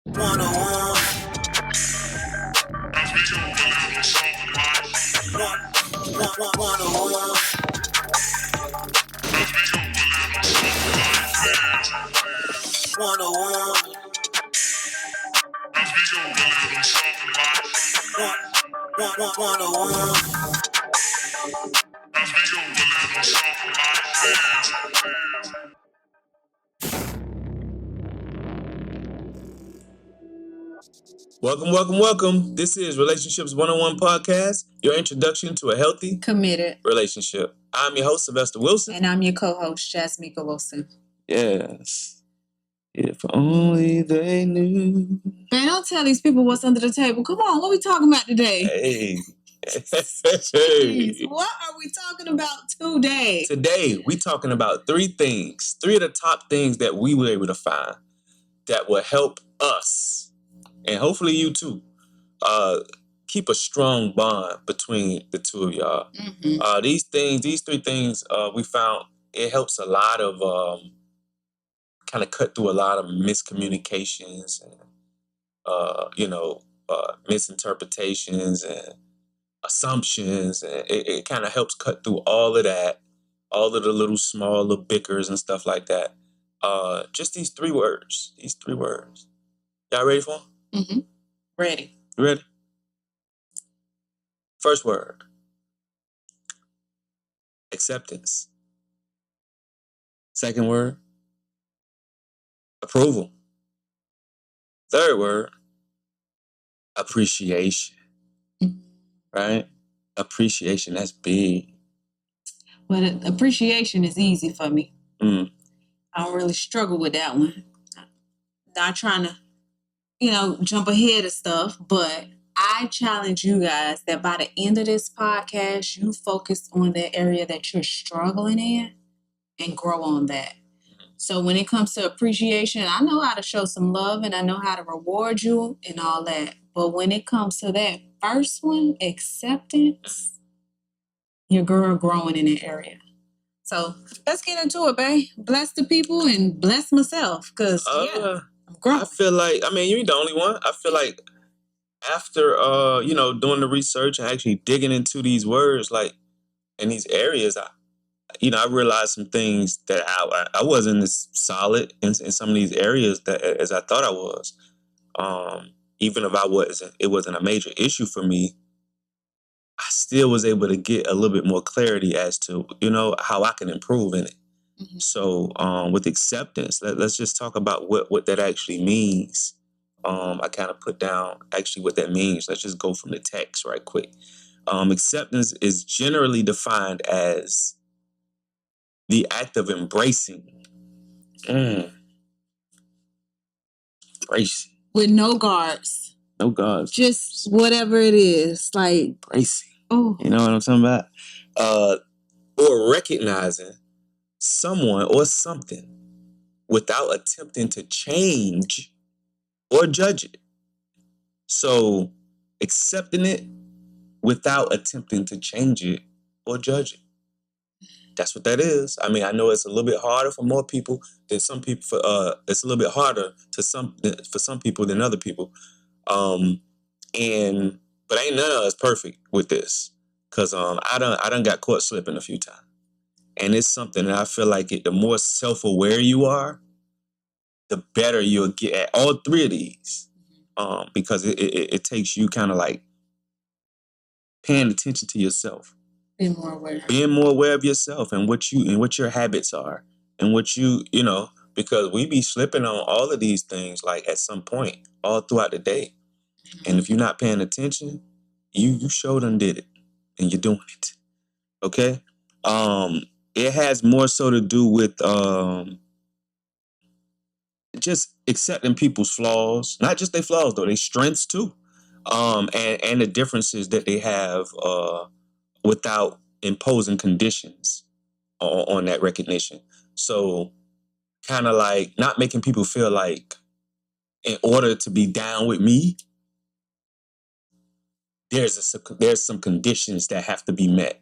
101. Welcome. This is Relationships 101 Podcast, your introduction to a healthy, committed relationship. I'm your host, Sylvester Wilson. And I'm your co-host, Jasmika Wilson. Yes. If only they knew. Man, don't tell these people what's under the table. Come on, what we talking about today? Hey. Jeez, what are we talking about today? Today, we talking about three of the top things that we were able to find that will help us, and hopefully you too, keep a strong bond between the two of y'all. Mm-hmm. These three things, we found it helps a lot of kind of cut through a lot of miscommunications and misinterpretations and assumptions, and it kind of helps cut through all of that, all of the little small little bickers and stuff like that. Just these three words. Y'all ready for them? Mm-hmm. Ready. You ready? First word. Acceptance. Second word. Approval. Third word. Appreciation. Mm-hmm. Right? Appreciation, that's big. Well, appreciation is easy for me. Mm. I don't really struggle with that one. Not trying to, jump ahead of stuff, but I challenge you guys that by the end of this podcast, you focus on the area that you're struggling in and grow on that. So when it comes to appreciation, I know how to show some love and I know how to reward you and all that. But when it comes to that first one, acceptance, your girl growing in that area. So let's get into it, babe. Bless the people and bless myself, because I'm growing. I feel like, you ain't the only one. I feel like after, doing the research and actually digging into these words, like in these areas, I realized some things that I wasn't as solid in some of these areas that as I thought I was. Even if it wasn't a major issue for me, I still was able to get a little bit more clarity as to, how I can improve in it. Mm-hmm. So with acceptance, let's just talk about what that actually means. I kind of put down actually what that means. Let's just go from the text right quick. Acceptance is generally defined as the act of embracing. Embracing. With no guards. No guards. Just whatever it is. Like embracing. Oh. You know what I'm talking about? Or recognizing someone or something without attempting to change or judge it. So accepting it without attempting to change it or judge it. That's what that is. I know it's a little bit harder for more people than some people. It's a little bit harder for some people than other people. But ain't none of us perfect with this, cause I done got caught slipping a few times, and it's something that I feel like the more self-aware you are, the better you'll get at all three of these. Because it takes you kind of like paying attention to yourself. Being more aware. Being more aware of yourself and what your habits are and what because we be slipping on all of these things like at some point all throughout the day. Mm-hmm. And if you're not paying attention, you sure done did it and you're doing it. Okay? It has more so to do with just accepting people's flaws, not just their flaws though, their strengths too. And the differences that they have without imposing conditions on that recognition. So kind of like not making people feel like in order to be down with me, there's some conditions that have to be met.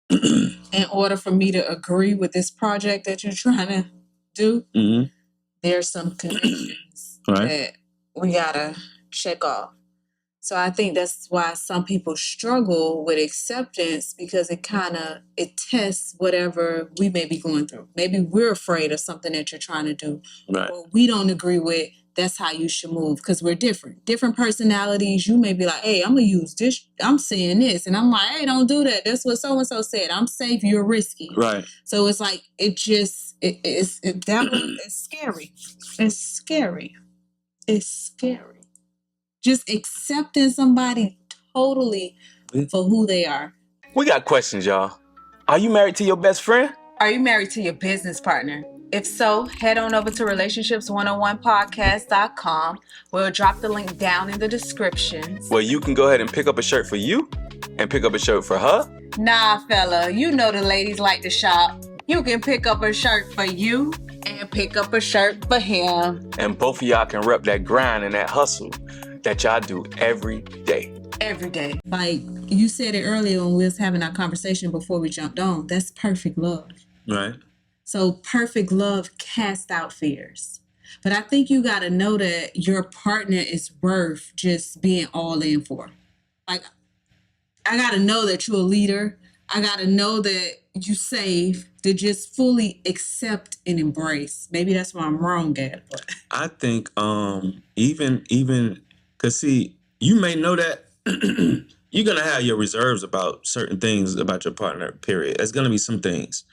In order for me to agree with this project that you're trying to do, mm-hmm. there's some conditions right. that we gotta check off. So I think that's why some people struggle with acceptance, because it tests whatever we may be going through. Maybe we're afraid of something that you're trying to do, Right. or we don't agree with. That's how you should move, because we're different personalities. You may be like, hey, I'm gonna use this, I'm saying this, and I'm like, hey, don't do that, that's what so and so said, I'm safe, you're risky. Right. So it's like it's scary. It's scary. It's scary. Just accepting somebody totally for who they are. We got questions, y'all. Are you married to your best friend? Are you married to your business partner? If so, head on over to relationships101podcast.com. We'll drop the link down in the description. Well, you can go ahead and pick up a shirt for you and pick up a shirt for her. Nah, fella, you know the ladies like to shop. You can pick up a shirt for you and pick up a shirt for him. And both of y'all can rep that grind and that hustle that y'all do every day. Every day. Like you said it earlier when we was having our conversation before we jumped on, that's perfect love. Right. So perfect love casts out fears. But I think you got to know that your partner is worth just being all in for. Like, I got to know that you're a leader. I got to know that you safe, to just fully accept and embrace. Maybe that's why I'm wrong at. But I think even because see, you may know that you're gonna have your reserves about certain things about your partner. Period. There's gonna be some things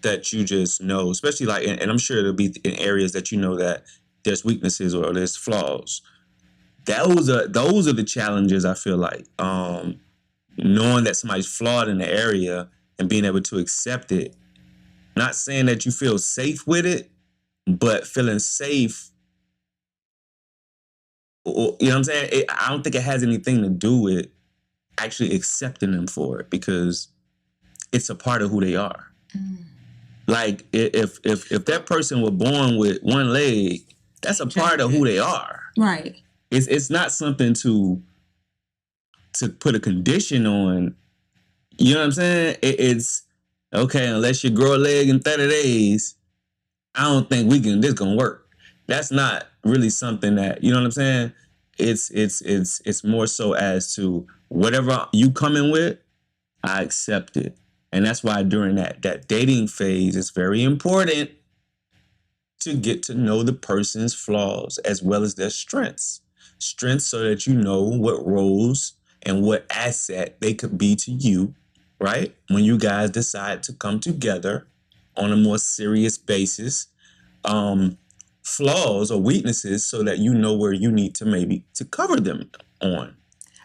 that you just know, especially like, and I'm sure it'll be in areas that you know that there's weaknesses or there's flaws. Those are the challenges. I feel like knowing that somebody's flawed in the area and being able to accept it. Not saying that you feel safe with it, but feeling safe. You know what I'm saying? I don't think it has anything to do with actually accepting them for it, because it's a part of who they are. Like if that person were born with one leg, that's a part of who they are. right. It's not something to put a condition on. You know what I'm saying? It's okay, unless you grow a leg in 30 days, I don't think this gonna work. That's not really something that, you know what I'm saying? It's more so as to whatever you come in with, I accept it. And that's why during that dating phase, it's very important to get to know the person's flaws as well as their strengths. Strengths so that you know what roles and what asset they could be to you, right? When you guys decide to come together on a more serious basis. Flaws or weaknesses so that you know where you need to maybe to cover them on,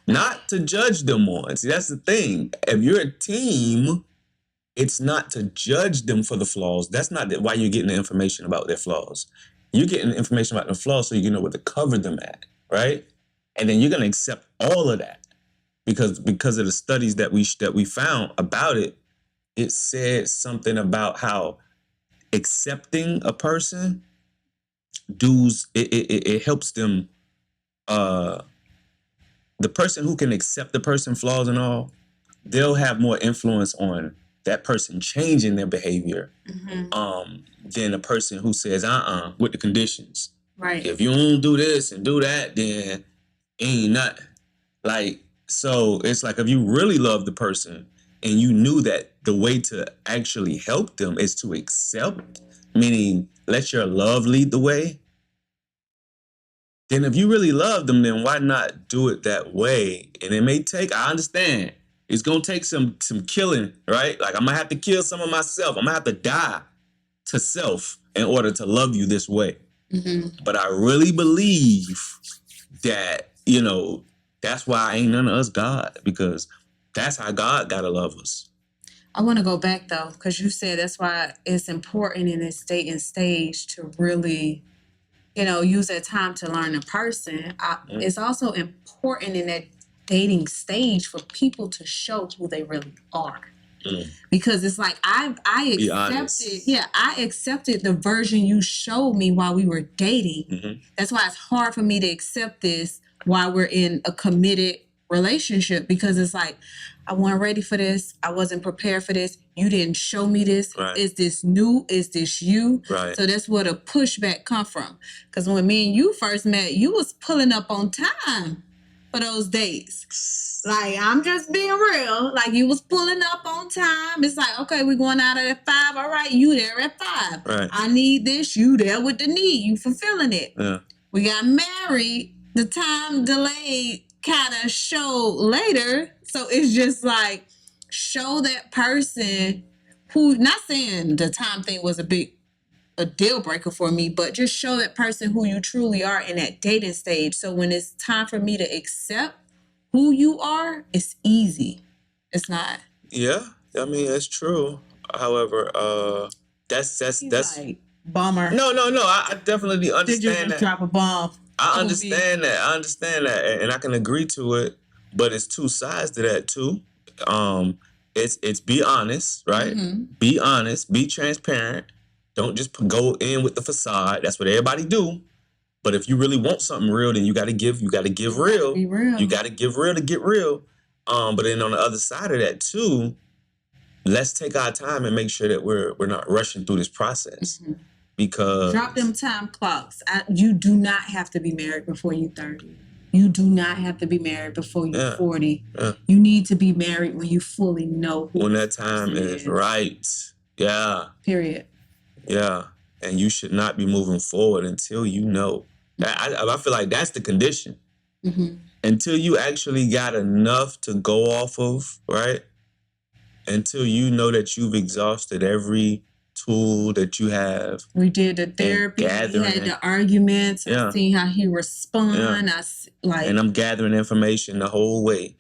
not to judge them on. See, that's the thing. If you're a team, it's not to judge them for the flaws. That's not why you're getting the information about their flaws. You're getting the information about the flaws so you can know where to cover them at, right? And then you're gonna accept all of that because of the studies that we found about it. It said something about how accepting a person it helps them. The person who can accept the person's flaws and all, they'll have more influence on that person changing their behavior than a person who says with the conditions. Right. If you don't do this and do that, then ain't nothing. Like, so it's like if you really love the person and you knew that the way to actually help them is to accept, meaning let your love lead the way, then if you really love them, then why not do it that way? And it may take, I understand, it's gonna take some killing, right? Like I'm gonna have to kill some of myself. I'm gonna have to die to self in order to love you this way. But I really believe that, that's why ain't none of us God, because that's how God gotta love us. I want to go back though, because you said that's why it's important in this dating stage to really, use that time to learn a person. It's also important in that dating stage for people to show who they really are. Because it's like I accepted the version you showed me while we were dating. That's why it's hard for me to accept this while we're in a committed relationship, because it's like I wasn't ready for this. I wasn't prepared for this. You didn't show me this. Right. Is this new? Is this you? Right. So that's where the pushback come from. Because when me and you first met, you was pulling up on time for those dates. Like, I'm just being real. Like, you was pulling up on time. It's like, okay, we're going out at 5. All right, you there at 5. Right. I need this. You there with the need. You fulfilling it. Yeah. We got married. The time delayed kind of showed later. So it's just like, show that person who, not saying the time thing was a deal breaker for me, but just show that person who you truly are in that dating stage. So when it's time for me to accept who you are, it's easy. It's not. Yeah, I mean that's true. However, that's like, bummer. No. I definitely understand Did you just that. drop a bomb? I understand that, and I can agree to it. But it's two sides to that too. It's be honest, right? Mm-hmm. Be honest, be transparent. Don't just go in with the facade. That's what everybody do. But if you really want something real, then you got to give real. Be real. You got to give real to get real. But then on the other side of that too, let's take our time and make sure that we're not rushing through this process. Mm-hmm. Because drop them time clocks. You do not have to be married before you're 30. You do not have to be married before you're 40. Yeah. You need to be married when you fully know who when that time is right. Yeah. Period. Yeah. And you should not be moving forward until you know. I feel like that's the condition. Mm-hmm. Until you actually got enough to go off of, right? Until you know that you've exhausted every tool that you have. We did the therapy. We had the arguments. Yeah. I seen how he respond. Yeah. And I'm gathering information the whole way.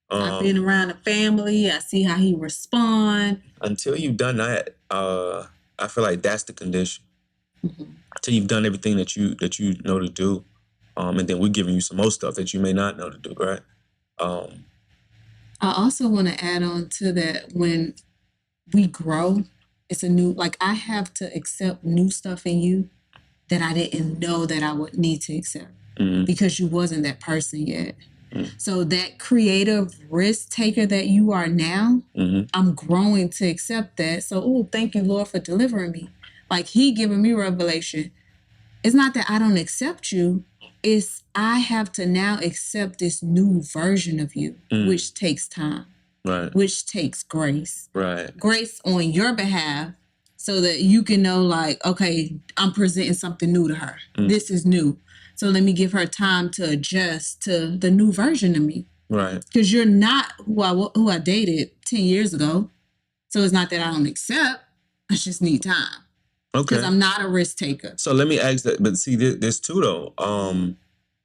I've been around the family. I see how he respond. Until you've done that, I feel like that's the condition. Mm-hmm. Until you've done everything that you know to do, and then we're giving you some more stuff that you may not know to do, right? I also want to add on to that, when we grow, it's a new, like, I have to accept new stuff in you that I didn't know that I would need to accept. Mm-hmm. Because you wasn't that person yet. Mm-hmm. So that creative risk taker that you are now, mm-hmm. I'm growing to accept that. So, thank you, Lord, for delivering me. Like, he giving me revelation. It's not that I don't accept you. It's I have to now accept this new version of you, which takes time. Right. Which takes grace. Right. Grace on your behalf, so that you can know, like, okay, I'm presenting something new to her. This is new. So let me give her time to adjust to the new version of me. Right. Because you're not who I dated 10 years ago. So it's not that I don't accept. I just need time. Okay. Because I'm not a risk taker. So let me ask that. But see, this too, though.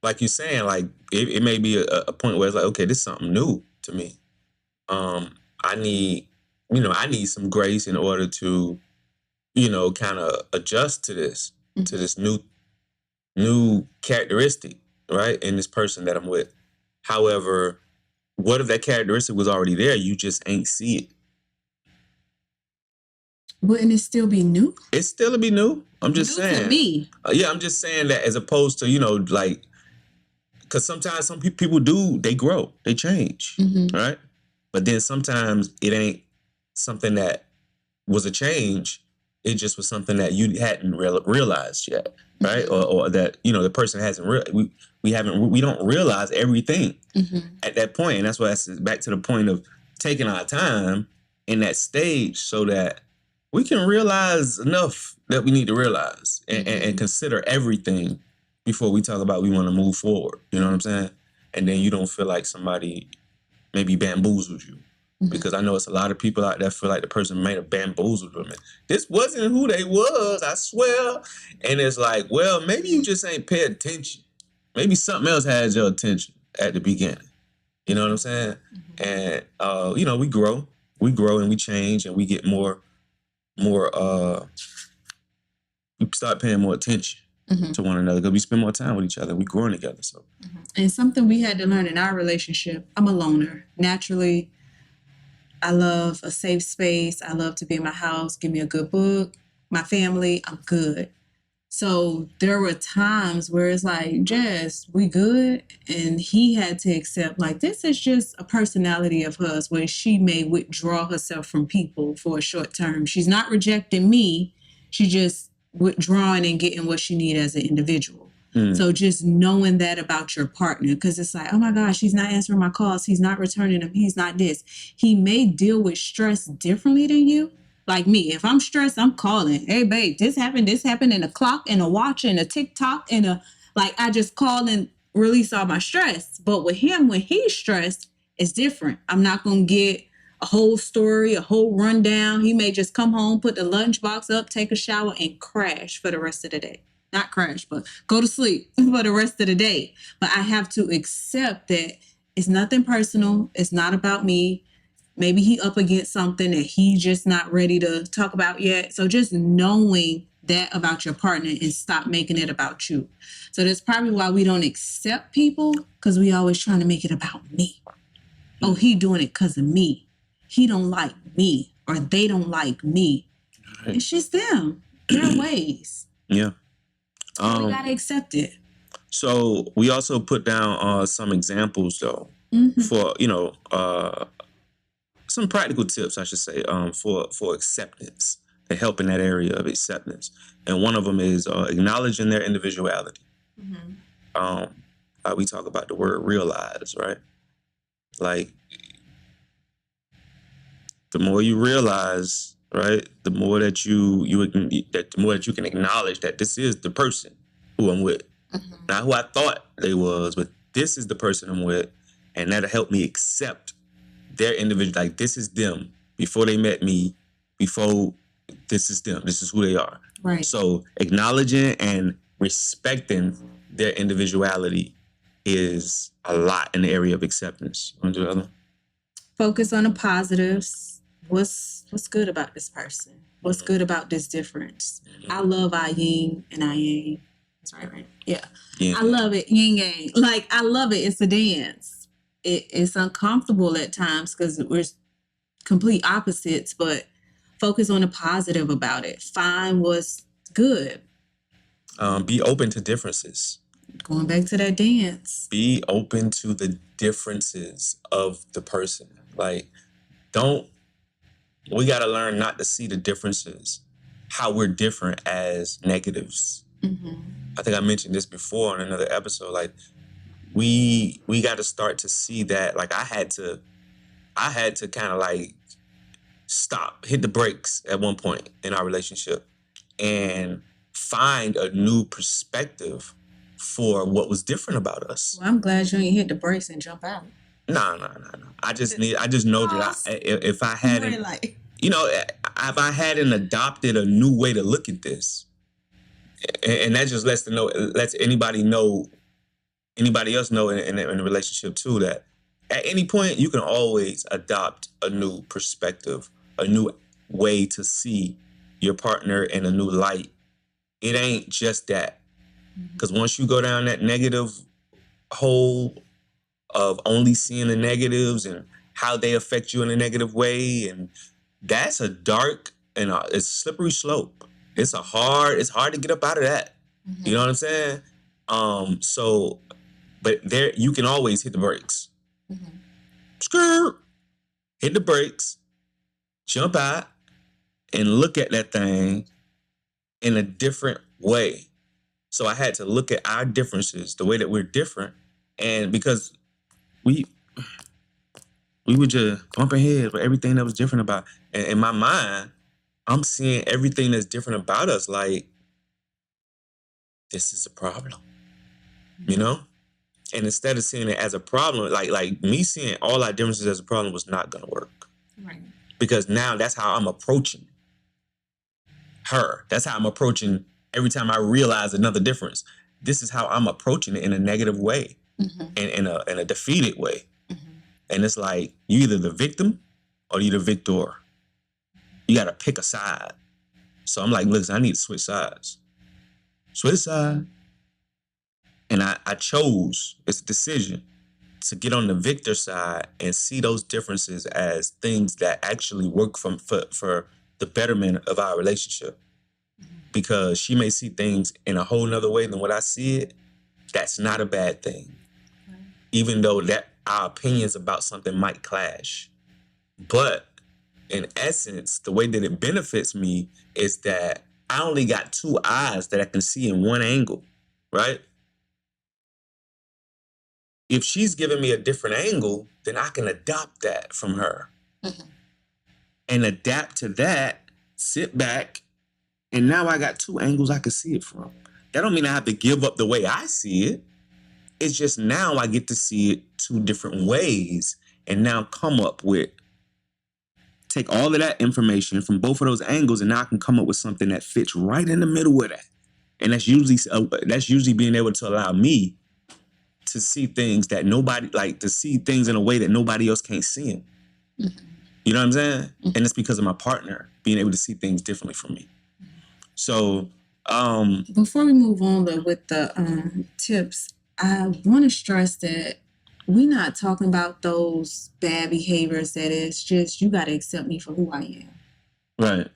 Like you're saying, like, it may be a point where it's like, okay, this is something new to me. I need some grace in order to, kind of adjust to this, mm-hmm. to this new characteristic, right, in this person that I'm with. However, what if that characteristic was already there? You just ain't see it. Wouldn't it still be new? It still be new. I'm just new saying. To me. Yeah, I'm just saying that, as opposed to, like, because sometimes some people they grow, they change, mm-hmm. right? But then sometimes it ain't something that was a change. It just was something that you hadn't realized yet, right? Mm-hmm. Or that, the person hasn't we don't realize everything mm-hmm. at that point. And that's why it's back to the point of taking our time in that stage, so that we can realize enough that we need to realize, and, mm-hmm. and consider everything before we talk about we want to move forward. You know what I'm saying? And then you don't feel like somebody maybe bamboozled you. Mm-hmm. Because I know it's a lot of people out there feel like the person may have bamboozled them. This wasn't who they was, I swear. And it's like, well, maybe you just ain't pay attention. Maybe something else has your attention at the beginning. You know what I'm saying? Mm-hmm. And, we grow and we change, and we get more, we start paying more attention. Mm-hmm. to one another, because we spend more time with each other. We growing together. So, mm-hmm. And something we had to learn in our relationship, I'm a loner. Naturally, I love a safe space. I love to be in my house, give me a good book, my family, I'm good. So there were times where it's like, Jess, we good? And he had to accept, like, this is just a personality of hers where she may withdraw herself from people for a short term. She's not rejecting me. She just withdrawing and getting what she need as an individual. So just knowing that about your partner, because it's like, oh my gosh, he's not answering my calls. He's not returning them. He's not this. He may deal with stress differently than you. Like me, if I'm stressed, I'm calling. Hey, babe, this happened, and a clock, and a watch, and a TikTok, and I just call and release all my stress. But with him, when he's stressed, it's different. I'm not going to get a whole story, a whole rundown. He may just come home, put the lunchbox up, take a shower, and crash for the rest of the day. Not crash, but go to sleep for the rest of the day. But I have to accept that it's nothing personal. It's not about me. Maybe he up against something that he's just not ready to talk about yet. So just knowing that about your partner and stop making it about you. So that's probably why we don't accept people, because we always trying to make it about me. Oh, he doing it because of me. He don't like me, or they don't like me. Right. It's just them, their ways. Yeah. So we gotta accept it. So we also put down some examples though, for some practical tips, I should say, for acceptance, to help in that area of acceptance. And one of them is acknowledging their individuality. We talk about the word realize, right? Like, the more you realize, right, the more that you can acknowledge that this is the person who I'm with. Not who I thought they was, but this is the person I'm with, and that'll help me accept their individual. Like, this is them before they met me. Before, this is them. This is who they are. Right. So acknowledging and respecting their individuality is a lot in the area of acceptance. You want to do the other one? Focus on the positives. What's good about this person? What's good about this difference? I love our yin and our yang. That's right? Yeah. I love it. Yin yang. Like, I love it. It's a dance. It's uncomfortable at times because we're complete opposites, but focus on the positive about it. Find what's good. Be open to differences. Going back to that dance. Be open to the differences of the person. Like, we got to learn not to see the differences, how we're different, as negatives. I think I mentioned this before in another episode. Like, we got to start to see that. Like, I had to kind of like hit the brakes at one point in our relationship and find a new perspective for what was different about us. Well, I'm glad you ain't hit the brakes and jump out. No. I just know that if I hadn't, if I hadn't adopted a new way to look at this, and that just lets anybody else know in a relationship too, that at any point you can always adopt a new perspective, a new way to see your partner in a new light. It ain't just that. Because once you go down that negative hole of only seeing the negatives and how they affect you in a negative way, and that's a dark and it's a slippery slope. It's hard to get up out of that. You know what I'm saying? But there, you can always hit the brakes. Skirt, hit the brakes, jump out, and look at that thing in a different way. So I had to look at our differences, the way that we're different, and because we were just bumping heads with everything that was different about. And in my mind, I'm seeing everything that's different about us like, this is a problem, you know? And instead of seeing it as a problem, like me seeing all our differences as a problem was not gonna work. Right. Because now that's how I'm approaching her. That's how I'm approaching every time I realize another difference. This is how I'm approaching it, in a negative way, and in a defeated way. And it's like, you either the victim or you the victor. You got to pick a side. So I'm like, listen, I need to switch sides. Switch side. And I chose, it's a decision, to get on the victor side and see those differences as things that actually work for the betterment of our relationship. because she may see things in a whole nother way than what I see it. That's not a bad thing. Even though that our opinions about something might clash. But in essence, the way that it benefits me is that I only got two eyes that I can see in one angle, right? If she's giving me a different angle, then I can adopt that from her and adapt to that, sit back, and now I got two angles I can see it from. That don't mean I have to give up the way I see it. It's just now I get to see it two different ways and now come up with, take all of that information from both of those angles and now I can come up with something that fits right in the middle of that. And that's usually being able to allow me to see things that nobody, like to see things in a way that nobody else can't see them. You know what I'm saying? And it's because of my partner being able to see things differently from me. So, before we move on with the tips, I want to stress that we're not talking about those bad behaviors that it's just you got to accept me for who I am. Right.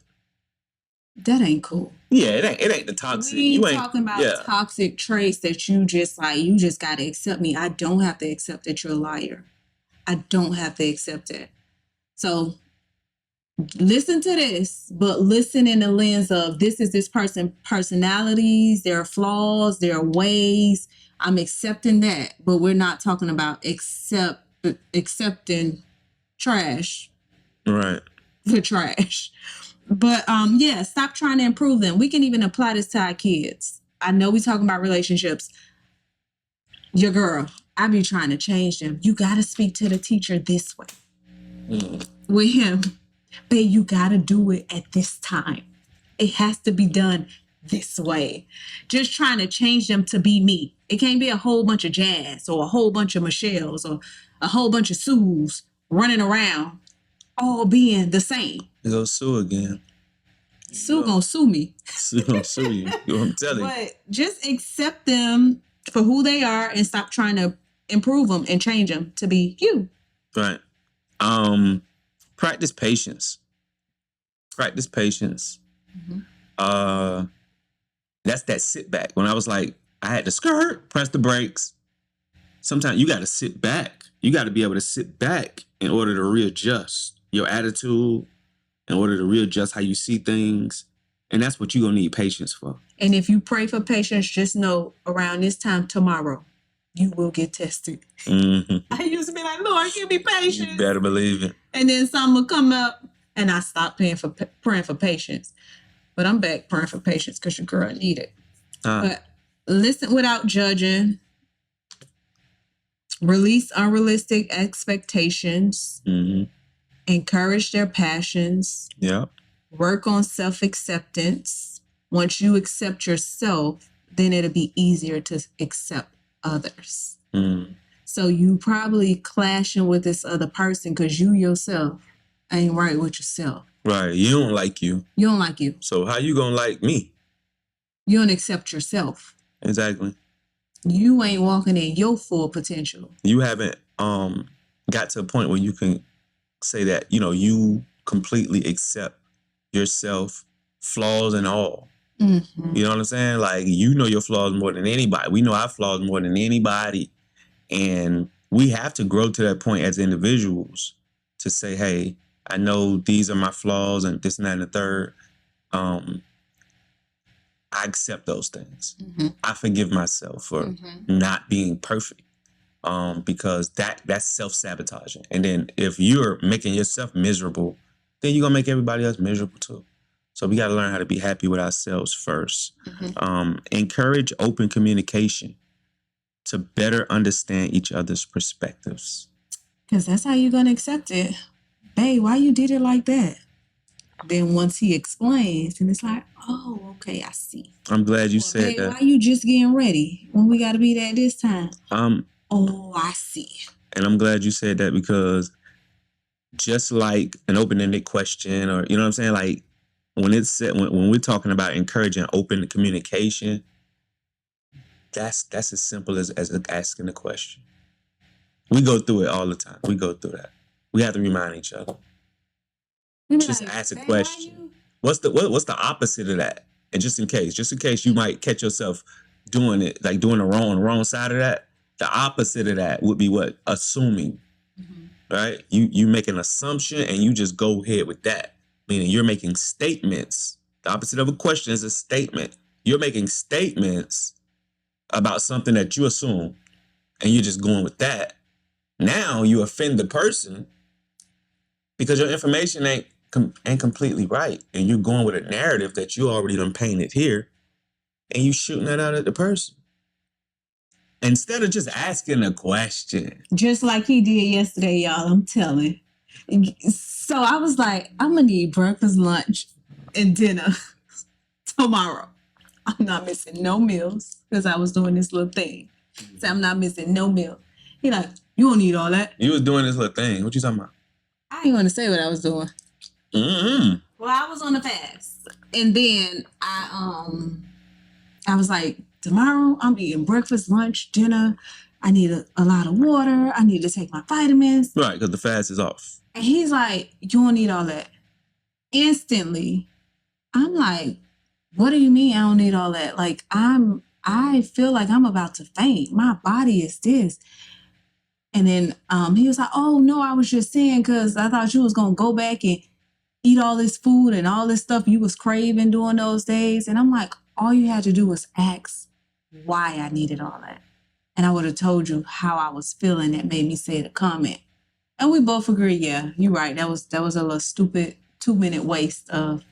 That ain't cool. Yeah, it ain't the toxic. We ain't talking about toxic traits that you just got to accept me. I don't have to accept that you're a liar. I don't have to accept it. So listen to this, but listen in the lens of this is this person's personalities, their flaws, their ways. I'm accepting that, but we're not talking about accepting trash. Right. For trash. But yeah, stop trying to improve them. We can even apply this to our kids. I know we're talking about relationships. Your girl, I be trying to change them. You got to speak to the teacher this way. With him, babe, you got to do it at this time. It has to be done this way. Just trying to change them to be me. It can't be a whole bunch of Jazz or a whole bunch of Michelles or a whole bunch of Sues running around all being the same. You go Sue again. Sue gonna sue me. Sue gonna sue you. I'm telling you. But just accept them for who they are and stop trying to improve them and change them to be you. Right. Practice patience. Practice patience. That's that sit back. When I was like, I had to press the brakes. Sometimes you got to sit back. You got to be able to sit back in order to readjust your attitude, in order to readjust how you see things. And that's what you're going to need patience for. And if you pray for patience, just know around this time tomorrow, you will get tested. I used to be like, Lord, give me patience. You better believe it. And then something will come up and I stopped praying for patience. But I'm back praying for patience because your girl need it. But listen without judging. Release unrealistic expectations. Encourage their passions. Yeah. Work on self-acceptance. Once you accept yourself, then it'll be easier to accept others. So you probably clashing with this other person because you yourself ain't right with yourself. Right. You don't like you. You don't like you. So how you gonna like me? You don't accept yourself. Exactly. You ain't walking in your full potential. You haven't got to a point where you can say that, you know, you completely accept yourself, flaws and all. You know what I'm saying? Like, you know your flaws more than anybody. We know our flaws more than anybody. And we have to grow to that point as individuals to say, hey, I know these are my flaws and this and that and the third. I accept those things. I forgive myself for not being perfect. Because that's self-sabotaging. And then if you're making yourself miserable, then you're gonna make everybody else miserable too. So we gotta learn how to be happy with ourselves first. Encourage open communication to better understand each other's perspectives. Because that's how you're gonna accept it. Babe, why you did it like that? Then once he explains, and it's like, oh, okay, I see. I'm glad you said babe, that. Why you just getting ready when we gotta be there this time? Oh, I see. And I'm glad you said that because just like an open-ended question or, you know what I'm saying? Like when it's said, when we're talking about encouraging open communication, that's as simple as asking a question. We go through it all the time. We go through that. We have to remind each other. Just ask a question. What's the opposite of that? And just in case you might catch yourself doing it, like doing the wrong side of that, the opposite of that would be what? Assuming, right? You make an assumption and you just go ahead with that. Meaning you're making statements. The opposite of a question is a statement. You're making statements about something that you assume and you're just going with that. Now you offend the person because your information ain't completely right. And you're going with a narrative that you already done painted here and you shooting that out at the person. Instead of just asking a question. Just like he did yesterday, y'all, I'm telling. So I was like, I'm going to need breakfast, lunch, and dinner tomorrow. I'm not missing no meals because I was doing this little thing. So I'm not missing no meal. He like, you don't need all that. You was doing this little thing. What you talking about? I didn't want to say what I was doing. Mm-hmm. Well, I was on a fast. And then I was like, tomorrow I'm eating breakfast, lunch, dinner. I need a lot of water. I need to take my vitamins. Right, because the fast is off. And he's like, you don't need all that. Instantly, I'm like, what do you mean I don't need all that? Like, I feel like I'm about to faint. My body is this. And then he was like, oh, no, I was just saying because I thought you was going to go back and eat all this food and all this stuff you was craving during those days. And I'm like, all you had to do was ask why I needed all that. And I would have told you how I was feeling that made me say the comment. And we both agree, yeah, you're right. That was a little stupid 2-minute waste of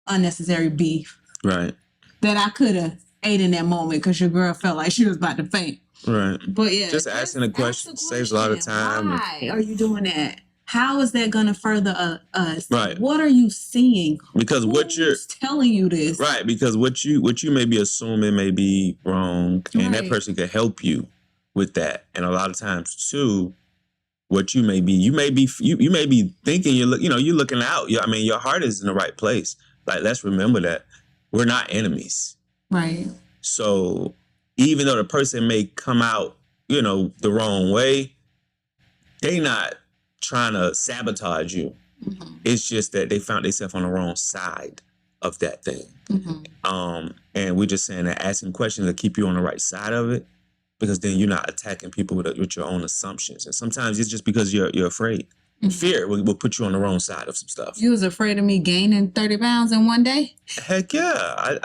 unnecessary beef. Right. That I could have ate in that moment because your girl felt like she was about to faint. Right. But yeah. Just asking a question saves a lot of time. Why are you doing that? How is that going to further us? Right. What are you seeing? Because what you're telling you this. Right. Because what you may be assuming may be wrong, and that person could help you with that. And a lot of times too, what you may be thinking you're looking out. I mean, your heart is in the right place. Like, let's remember that we're not enemies. Right. So even though the person may come out, the wrong way, they not trying to sabotage you. Mm-hmm. It's just that they found themselves on the wrong side of that thing. Mm-hmm. And we're just saying that asking questions to keep you on the right side of it, because then you're not attacking people with your own assumptions. And sometimes it's just because you're afraid. Mm-hmm. Fear will put you on the wrong side of some stuff. You was afraid of me gaining 30 pounds in one day? Heck yeah.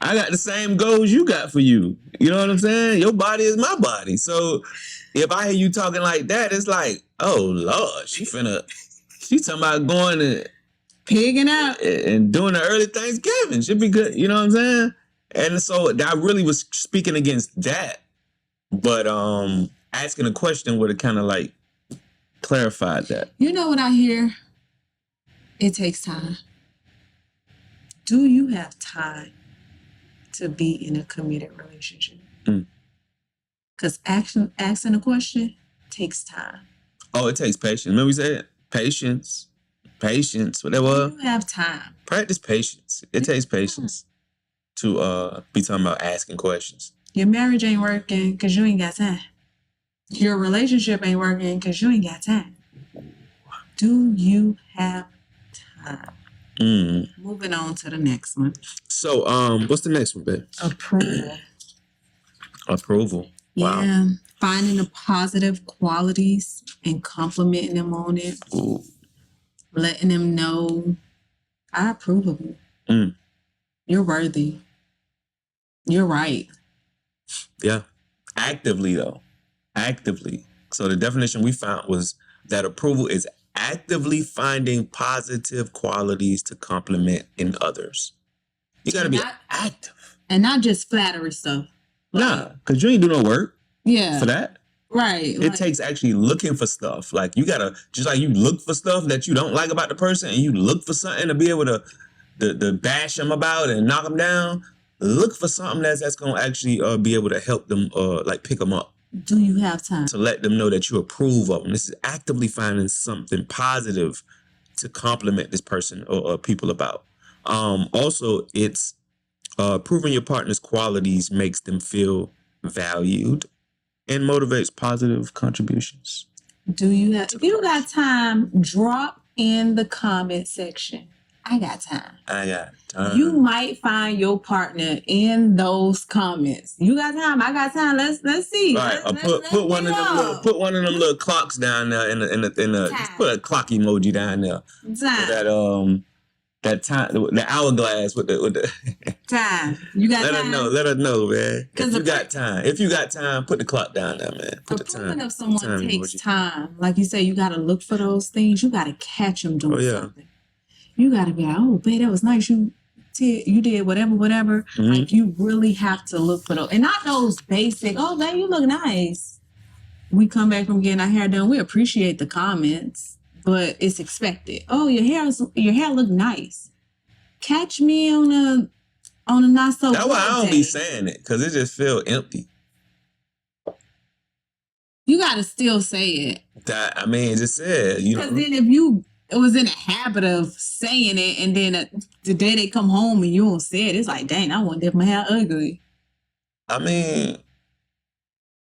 I got the same goals you got for you. You know what I'm saying? Your body is my body. So if I hear you talking like that, it's like, oh Lord, she talking about going to pigging out and doing the early Thanksgiving. Should be good. You know what I'm saying? And so I really was speaking against that. But asking a question would have kind of like clarified that. You know what I hear? It takes time. Do you have time to be in a committed relationship? Because asking a question takes time. Oh, it takes patience. Remember we said patience, whatever. You have time. Practice patience. It takes patience to be talking about asking questions. Your marriage ain't working because you ain't got time. Your relationship ain't working because you ain't got time. Do you have time? Moving on to the next one. So, what's the next one, babe? Approval. Wow. Yeah. Finding the positive qualities and complimenting them on it. Ooh. Letting them know, I approve of you. You're worthy. You're right. Yeah. Actively, though. Actively. So the definition we found was that approval is actively finding positive qualities to compliment in others. You got to be active. And not just flattery stuff. Nah, because you ain't do no work for that. Right. It takes actually looking for stuff. Like, you got to, just like you look for stuff that you don't like about the person, and you look for something to be able to bash them about and knock them down, look for something that's going to actually be able to help them like pick them up. Do you have time? To let them know that you approve of them. This is actively finding something positive to compliment this person or people about. Also, it's proving your partner's qualities makes them feel valued and motivates positive contributions. Do you have? If you got time, drop in the comment section. I got time. I got time. You might find your partner in those comments. You got time. I got time. Let's see. Right. Let's Put one of them up. little clocks down there in the just put a clock emoji down there. Time. That time, the hourglass with the time. You got time. Let her know, man. If you got time, put the clock down there, man. Put the time. Approving of someone takes time. Like you say, you got to look for those things. You got to catch them doing something. You got to be like, oh, babe, that was nice. You did whatever. Mm-hmm. Like, you really have to look for those. And not those basic, oh, babe, you look nice. We come back from getting our hair done. We appreciate the comments, but it's expected. Oh, your hair look nice. Catch me on a not so. That's why I don't be saying it, because it just feel empty. You got to still say it. Just say it. Because then if you was in a habit of saying it, and then the day they come home and you don't say it, it's like, dang, I wonder if my hair ugly. I mean,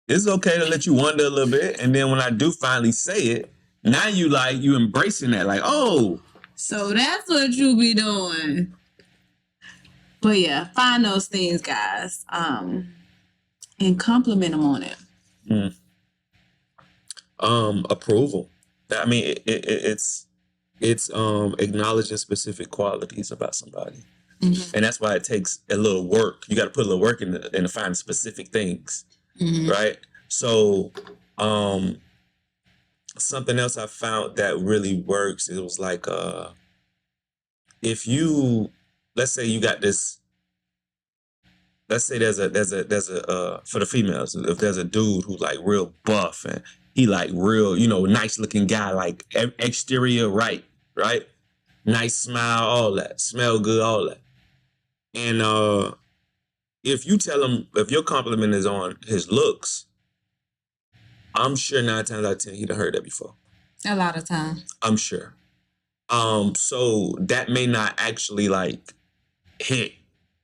it's okay to let you wonder a little bit, and then when I do finally say it, now you embracing that, like, oh. So that's what you be doing. But yeah, find those things, guys, and compliment them on it. Approval. I mean, it's acknowledging specific qualities about somebody, and that's why it takes a little work. You got to put a little work in to find specific things, right? So, something else I found that really works. It was like, if you, let's say you got this. Let's say there's a for the females, if there's a dude who's like real buff and he like real, nice looking guy, like exterior right? Nice smile, all that, smell good, all that. And if you tell him, if your compliment is on his looks, I'm sure 9 times out of 10 he'd have heard that before. A lot of times. I'm sure. So that may not actually like hit.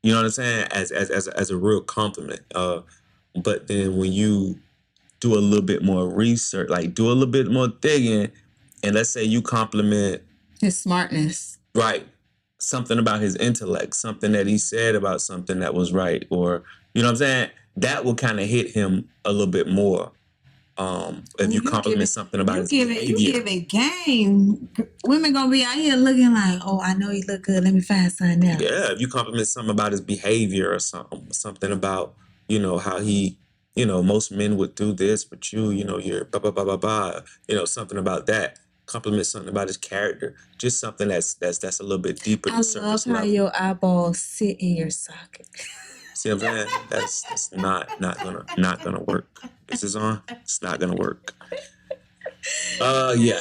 You know what I'm saying? As a real compliment. But then when you do a little bit more research, like do a little bit more digging, and let's say you compliment his smartness. Right. Something about his intellect, something that he said about something that was right, or you know what I'm saying? That will kind of hit him a little bit more. If you compliment something about his behavior. You giving game. Women gonna be out here looking like, oh, I know he look good. Let me find something else. Yeah, if you compliment something about his behavior or something about, how he, most men would do this, but you're blah blah blah blah blah. Something about that. Compliment something about his character. Just something that's a little bit deeper than surface level. I love how your eyeballs sit in your socket. See what I'm saying? That's not gonna work. This is on. It's not gonna work. Yeah.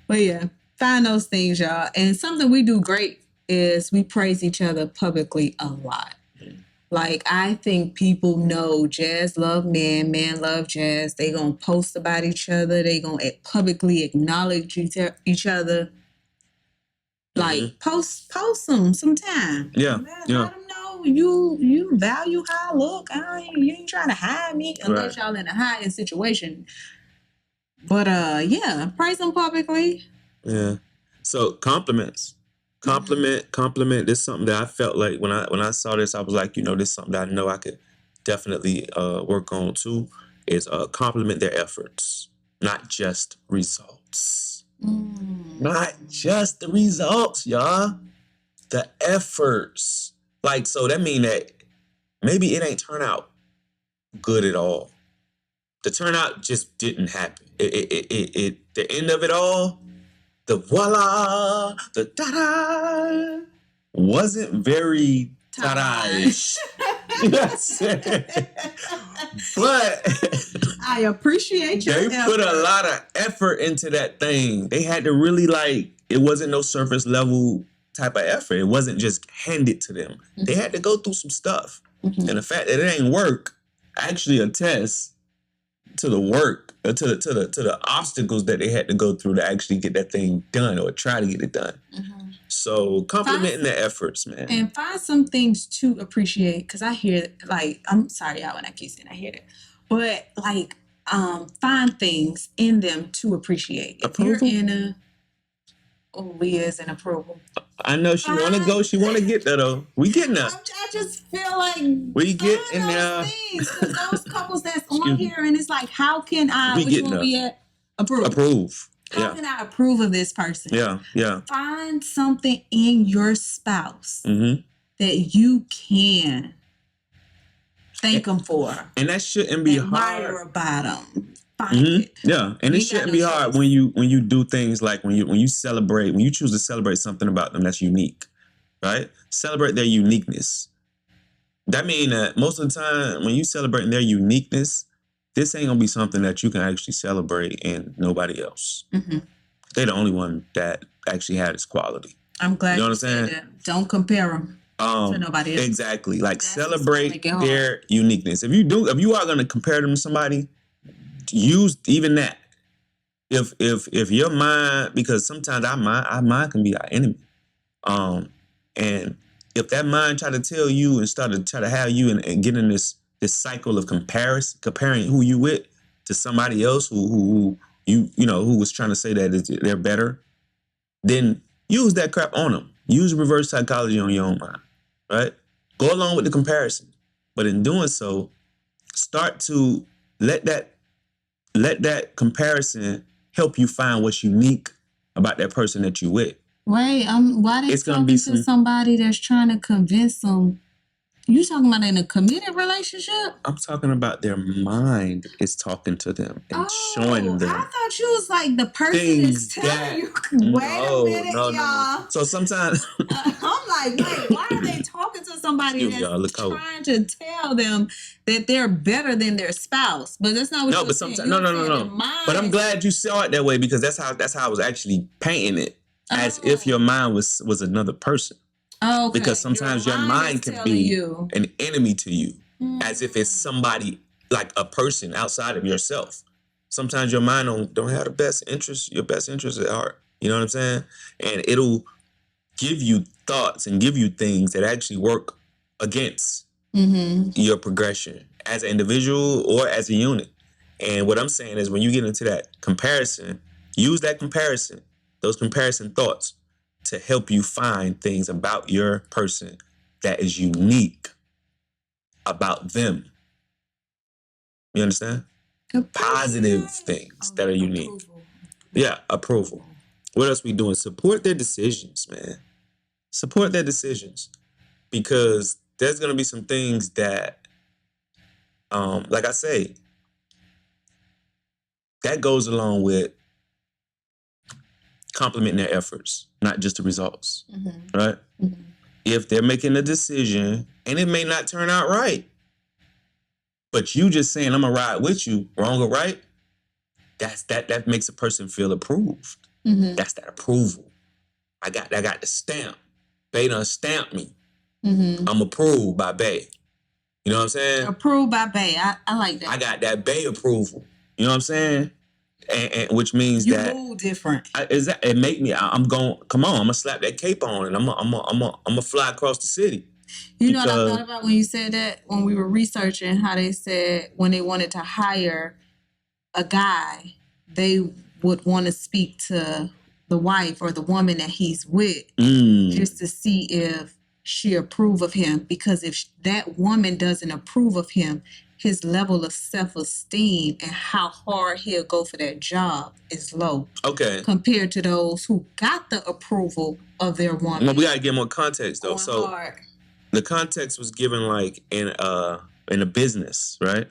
But yeah, find those things, y'all. And something we do great is we praise each other publicly a lot. Like, I think people know Jazz love man love Jazz. They gonna post about each other. They gonna publicly acknowledge each other. Like, post them sometime. Yeah. Let them know you value how I look. You ain't trying to hide me unless y'all in a hiding situation. But yeah, praise them publicly. Yeah. So compliments. Compliment. This is something that I felt like when I saw this, I was like, this is something that I know I could definitely work on too. Is compliment their efforts, not just results. Not just the results, y'all. The efforts. Like, so that mean that maybe it ain't turn out good at all. The turnout just didn't happen. The end of it all, the voila, the ta-da, wasn't very ta-da-ish. You know what I'm saying? But I appreciate your effort. They put a lot of effort into that thing. They had to really it wasn't no surface level type of effort. It wasn't just handed to them. They had to go through some stuff. And the fact that it ain't work actually attests to the work, to the obstacles that they had to go through to actually get that thing done or try to get it done. So complimenting the efforts, man. And find some things to appreciate, because I hear, I'm sorry, y'all, when I keep saying I hear that. But find things in them to appreciate. If you're in We as an approval. I know she want to go. She want to get there though. We getting there. I just feel like We get in those there. things, because those couples that's on here, and it's like, how can I? We Which getting one there. we at? Approve. Approve. How can I approve of this person? Yeah. Find something in your spouse Mm-hmm. that you can thank them for, and that shouldn't be admire hard. about them. Find it. Yeah, and it shouldn't be hard when you do things like when you celebrate, when you choose to celebrate something about them that's unique, right? Celebrate their uniqueness. That means that most of the time when you celebrate their uniqueness, this ain't gonna be something that you can actually celebrate and nobody else. Mm-hmm. They're the only one that actually had this quality. I'm glad you said that. Don't compare them to nobody else. Exactly. Like that's celebrate their uniqueness. If you are gonna compare them to somebody, use even that. If your mind, because sometimes our mind can be our enemy. And if that mind try to tell you and try to have you and get in this cycle of comparing who you with to somebody else who who was trying to say that they're better, then use that crap on them. Use reverse psychology on your own mind, right? Go along with the comparison, but in doing so, start to let that comparison help you find what's unique about that person that you with. Wait, why they talking to somebody that's trying to convince them? You talking about in a committed relationship? I'm talking about their mind is talking to them and showing them. I thought you was like the person that's telling you. Wait a minute, y'all. No. So sometimes I'm like, wait, why are they talking to somebody that's trying to tell them that they're better than their spouse? But that's not what you're saying. No. But I'm glad you saw it that way, because that's how I was actually painting it, as if your mind was another person. Oh, okay. Because sometimes your mind can be an enemy to you, as if it's somebody, like a person outside of yourself. Sometimes your mind don't have your best interest at heart. You know what I'm saying? And it'll give you thoughts and give you things that actually work against your progression as an individual or as a unit. And what I'm saying is, when you get into that comparison, use those comparison thoughts, to help you find things about your person that is unique about them. You understand? Positive things that are unique. Approval. Yeah, approval. What else we doing? Support their decisions, man. Support their decisions. Because there's going to be some things that, like I say, that goes along with complimenting their efforts, not just the results, right? Mm-hmm. If they're making a decision and it may not turn out right, but you just saying, I'm gonna ride with you, wrong or right, that makes a person feel approved. Mm-hmm. That's that approval. I got the stamp. Bae done stamped me. Mm-hmm. I'm approved by Bae. You know what I'm saying? Approved by Bae. I like that. I got that Bae approval. You know what I'm saying? And which means you that move different. It make me. I'm going. Come on, I'm gonna slap that cape on, and I'm gonna fly across the city. You know what I thought about when you said that, when we were researching how they said when they wanted to hire a guy, they would want to speak to the wife or the woman that he's with, just to see if she approve of him. Because if that woman doesn't approve of him, his level of self-esteem and how hard he'll go for that job is low. Okay. Compared to those who got the approval of their woman. Well, we gotta get more context though. So hard. The context was given like in a business, right?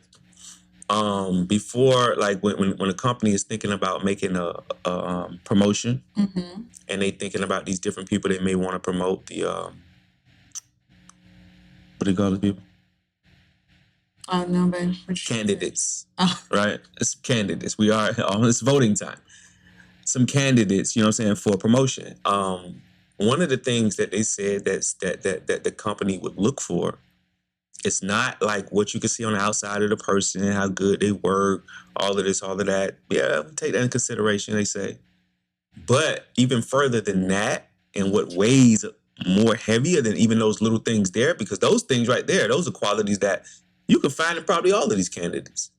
Before, like when a company is thinking about making a promotion, and they thinking about these different people they may want to promote, the what do you call those people? Oh no, babe. Candidates. Right? It's candidates. It's voting time. Some candidates, you know what I'm saying, for promotion. One of the things that they said that the company would look for, it's not like what you can see on the outside of the person, how good they work, all of this, all of that. Yeah, take that into consideration, they say. But even further than that, and what weighs more heavier than even those little things there, because those things right there, those are qualities that you can find in probably all of these candidates.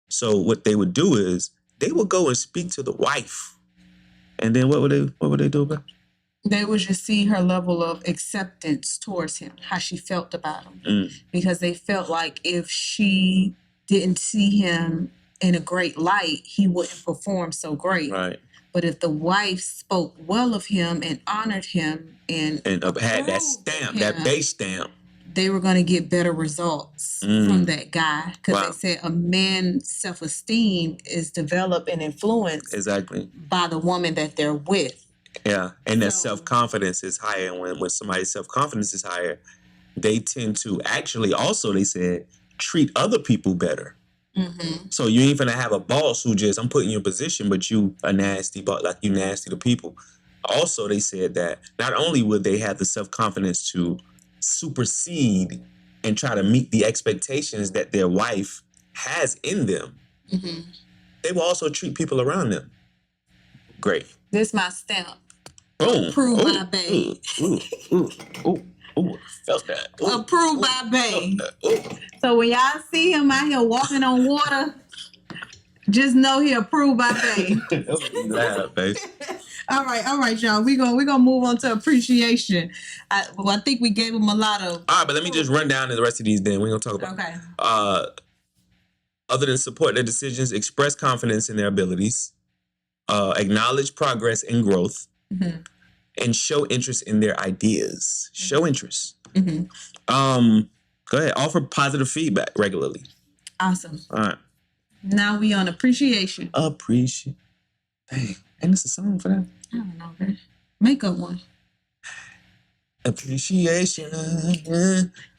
So what they would do is they would go and speak to the wife And then what would they do about? They would just see her level of acceptance towards him, how she felt about him. Because they felt like if she didn't see him in a great light, he wouldn't perform so great. Right. But if the wife spoke well of him and honored him and had that stamp, that base stamp, they were going to get better results from that guy. Because they said a man's self-esteem is developed and influenced by the woman that they're with. Yeah, and that self-confidence is higher. When somebody's self-confidence is higher, they tend to actually also, they said, treat other people better. Mm-hmm. So you ain't finna have a boss who just, I'm putting you in position, but you a nasty boss, like you nasty to people. Also, they said that not only would they have the self-confidence to supersede and try to meet the expectations that their wife has in them, they will also treat people around them great. This my stamp. Approved by bae. Felt that. Approved by bae. So when y'all see him out here walking on water, just know he approved by bae. Laugh, babe. All right, y'all. We're gonna move on to appreciation. I think we gave him a lot of. All right, but let me just run down the rest of these. Then we're gonna talk about. Okay. Other than support their decisions, express confidence in their abilities, acknowledge progress and growth, and show interest in their ideas. Show interest. Go ahead. Offer positive feedback regularly. Awesome. All right. Now we on appreciation. Appreciate. Dang, ain't this a song for that? I don't know, man. Make up one. Appreciation.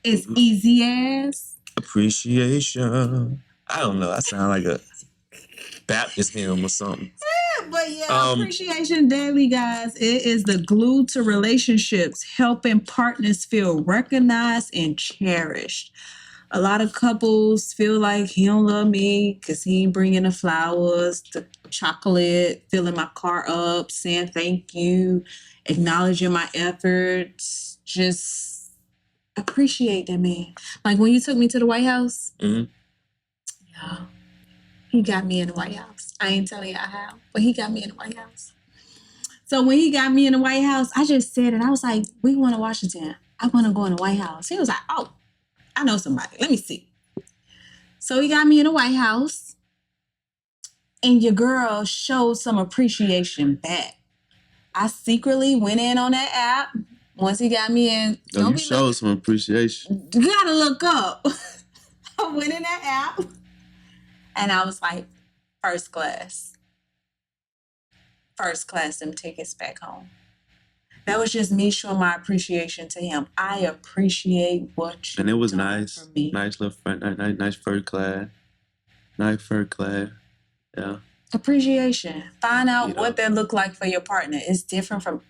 It's easy as. Appreciation. I don't know. I sound like a Baptist hymn or something. Yeah, but appreciation daily, guys. It is the glue to relationships, helping partners feel recognized and cherished. A lot of couples feel like he don't love me because he ain't bringing the flowers, the chocolate, filling my car up, saying thank you, acknowledging my efforts. Just appreciate that man. Like when you took me to the White House, yeah, he got me in the White House. I ain't telling y'all how, but he got me in the White House. So when he got me in the White House, I just said it. I was like, we going to Washington. I want to go in the White House. He was like, oh, I know somebody. Let me see. So he got me in the White House, and your girl showed some appreciation back. I secretly went in on that app once he got me in. You showed some appreciation. You gotta look up. I went in that app, and I was like, first class. First class, them tickets back home. That was just me showing my appreciation to him. I appreciate what you and it was done nice. for me. Nice little nice first class. Nice first class. Yeah. Appreciation. Find out what that look like for your partner. It's different for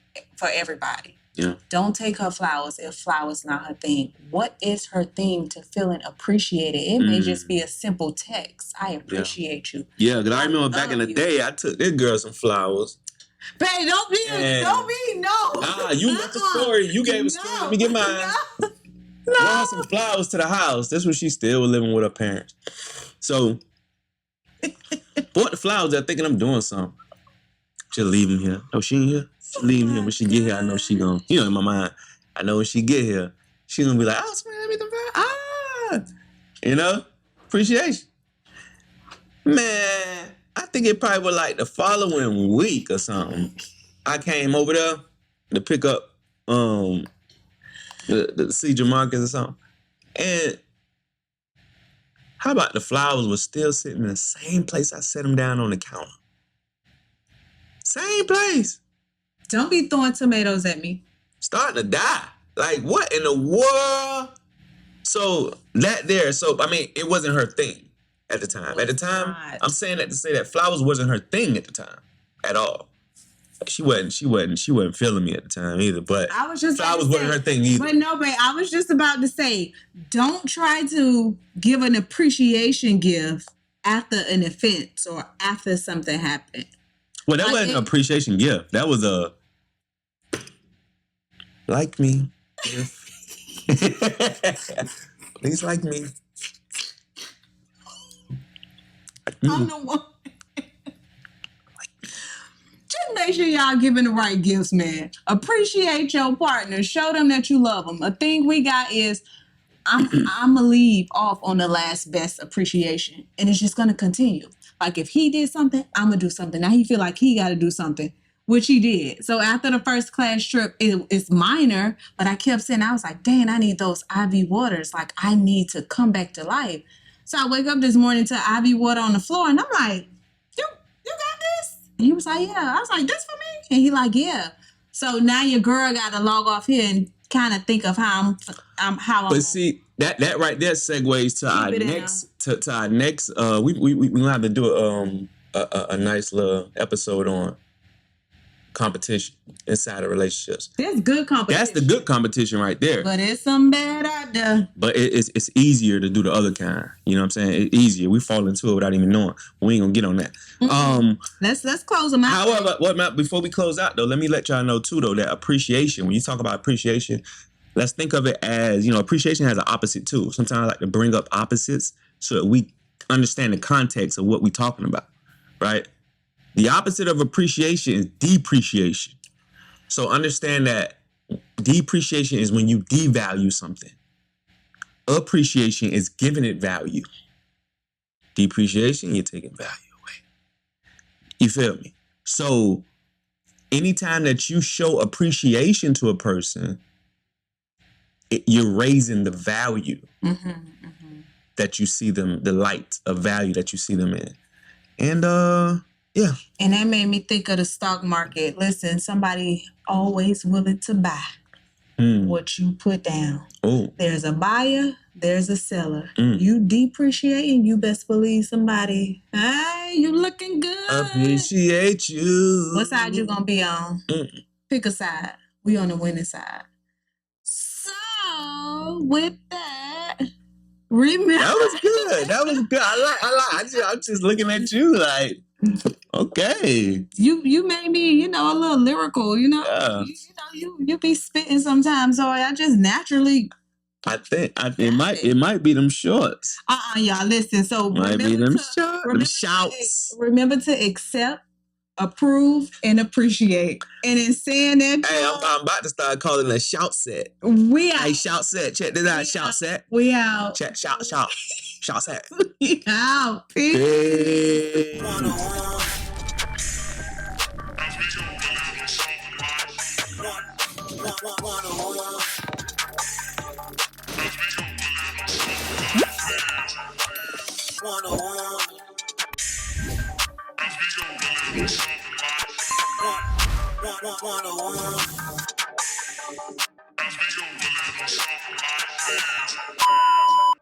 everybody. Yeah. Don't take her flowers if flowers not her thing. What is her thing to feeling appreciated? It may just be a simple text. I appreciate you. Yeah, because I remember back in the day, I took this girl some flowers. Babe, don't be, no. Nah, you got the story. You gave a story. Let me get mine. No. Brought some flowers to the house. That's when she still was living with her parents. So, bought the flowers there thinking I'm doing something. Just leave them here. Oh, she ain't here? She leave them here. When she get here, I know she gonna, in my mind, I know when she get here, she gonna be like, oh, let me the flowers. Appreciation. Man, I think it probably was like the following week or something. I came over there to pick up the see Jamarcus or something. And how about the flowers were still sitting in the same place I set them down on the counter? Same place. Don't be throwing tomatoes at me. Starting to die. Like, what in the world? So, it wasn't her thing at the time. At the time, I'm saying that to say that flowers wasn't her thing at the time at all. She wasn't feeling me at the time either, but flowers wasn't her thing either. But no, babe, I was just about to say, don't try to give an appreciation gift after an offense or after something happened. Well, that wasn't an appreciation gift. That was a like me. Please like me. I'm the one. Just make make sure y'all giving the right gifts, man. Appreciate your partner. Show them that you love them. A thing we got is I'm gonna leave off on the last best appreciation, and it's just gonna continue. Like if he did something, I'm gonna do something. Now he feel like he got to do something, which he did. So after the first class trip, it's minor, but I kept saying, I was like, dang, I need those IV waters. Like I need to come back to life. So I wake up this morning to IV water on the floor, and I'm like, you got this? And he was like, yeah. I was like, this for me? And he like, yeah. So now your girl got to log off here and kind of think of how I'm. But see, that right there segues to our next we gonna have to do a nice little episode on competition inside of relationships. That's good competition. That's the good competition right there. But it's some bad out there. But it's easier to do the other kind. You know what I'm saying? It's easier. We fall into it without even knowing. We ain't gonna get on that. Mm-hmm. Let's close them out. However, before we close out though, let me let y'all know too though that appreciation. When you talk about appreciation, let's think of it as, appreciation has an opposite too. Sometimes I like to bring up opposites so that we understand the context of what we're talking about, right? The opposite of appreciation is depreciation. So understand that depreciation is when you devalue something. Appreciation is giving it value. Depreciation, you're taking value away. You feel me? So anytime that you show appreciation to a person, you're raising the value that you see them, the light of value that you see them in. And yeah. And that made me think of the stock market. Listen, somebody always willing to buy what you put down. Ooh. There's a buyer, there's a seller. You depreciating, you best believe somebody. Hey, you looking good. Appreciate you. What side you gonna be on? Pick a side. We on the winning side. So with that, remember that was good. I like. I'm just looking at you like, okay. You made me, a little lyrical. Yeah. You be spitting sometimes, so I just naturally. I think it might be them shorts. Y'all listen. So might be them shouts. Remember to accept, approve, and appreciate. And in saying that, hey, I'm about to start calling it a shout set. We out. Hey, shout set. Check this out. Shout set. We out. Check shout set. We out. Peace. One.